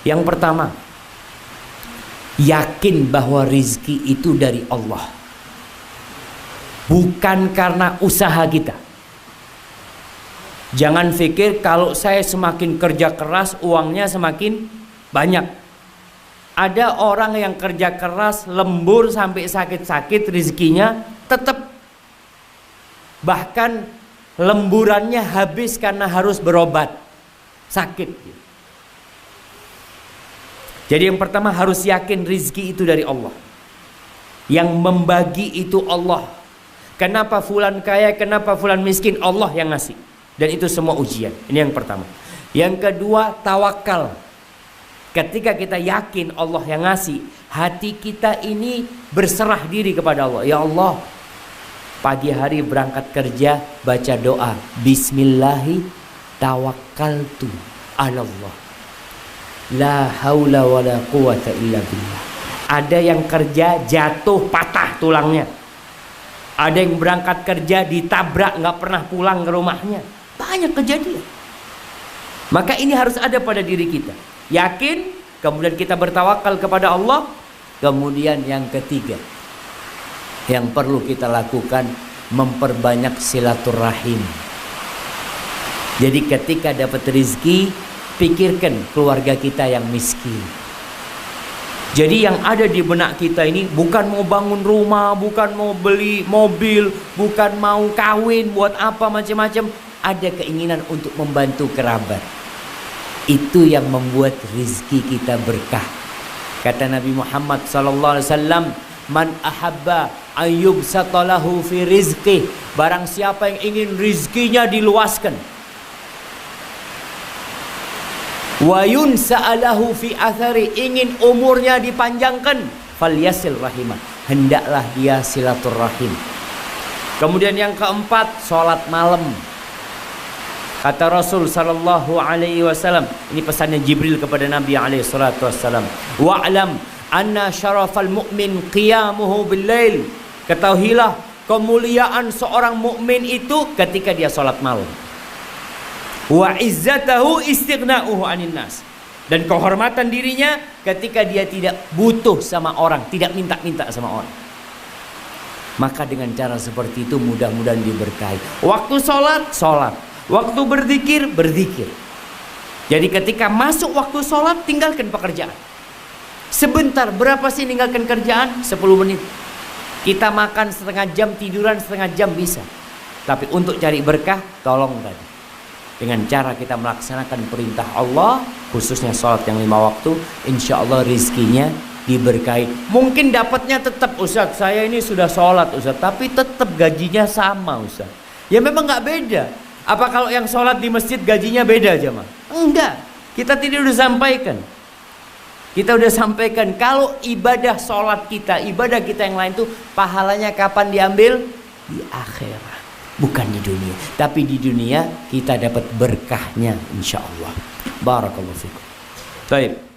Yang pertama, yakin bahwa rizki itu dari Allah, bukan karena usaha kita. Jangan pikir kalau saya semakin kerja keras uangnya semakin banyak. Ada orang yang kerja keras lembur sampai sakit-sakit rizkinya tetap, bahkan lemburannya habis karena harus berobat sakit. Jadi yang pertama harus yakin rizki itu dari Allah. Yang membagi itu Allah. Kenapa fulan kaya, kenapa fulan miskin, Allah yang ngasih. Dan itu semua ujian. Ini yang pertama. Yang kedua, tawakal. Ketika kita yakin Allah yang ngasih, hati kita ini berserah diri kepada Allah. Ya Allah, pagi hari berangkat kerja, baca doa, Bismillahi tawakkaltu 'alallah. La haula wala quwata illa billah. Ada yang kerja jatuh patah tulangnya. Ada yang berangkat kerja ditabrak nggak pernah pulang ke rumahnya. Banyak kejadian. Maka ini harus ada pada diri kita. Yakin, kemudian kita bertawakal kepada Allah. Kemudian yang ketiga yang perlu kita lakukan, memperbanyak silaturahim. Jadi ketika dapat rezeki, pikirkan keluarga kita yang miskin. Jadi yang ada di benak kita ini bukan mau bangun rumah, bukan mau beli mobil, bukan mau kawin, buat apa macam-macam. Ada keinginan untuk membantu kerabat. Itu yang membuat rizki kita berkah. Kata Nabi Muhammad SAW, Man ahabba ayyubsata lahu fi rizqih. Barang siapa yang ingin rizkinya diluaskan, wa yunsa'alahu fi athari, ingin umurnya dipanjangkan, falyasil rahimah, hendaklah dia silaturahim. Kemudian yang keempat, sholat malam. Kata Rasul sallallahu alaihi wasallam, ini pesannya Jibril kepada Nabi alaihi salatu wasallam, wa'lam anna syarafal mu'min qiyamuhu bil-lail. Ketahuilah kemuliaan seorang mukmin itu ketika dia sholat malam. Wa izzatahu istighna'uhu 'anil nas. Dan kehormatan dirinya ketika dia tidak butuh sama orang, tidak minta-minta sama orang. Maka dengan cara seperti itu mudah-mudahan diberkahi. Waktu sholat, sholat. Waktu berzikir, berzikir. Jadi ketika masuk waktu sholat, tinggalkan pekerjaan. Sebentar, berapa sih tinggalkan kerjaan? 10 menit. Kita makan setengah jam, tiduran setengah jam bisa. Tapi untuk cari berkah, tolong tadi. Dengan cara kita melaksanakan perintah Allah, khususnya sholat yang 5 waktu, insya Allah rizkinya diberkahi. Mungkin dapatnya tetap, Ustaz, saya ini sudah sholat Ustaz, tapi tetap gajinya sama Ustaz. Ya memang nggak beda. Apa kalau yang sholat di masjid gajinya beda jemaah? Enggak. Kita tidak udah sampaikan. Kita udah sampaikan kalau ibadah sholat kita, ibadah kita yang lain tuh pahalanya kapan diambil? Di akhirat. Bukan di dunia, tapi di dunia kita dapat berkahnya insya Allah. Barakallahu fikum. Baik.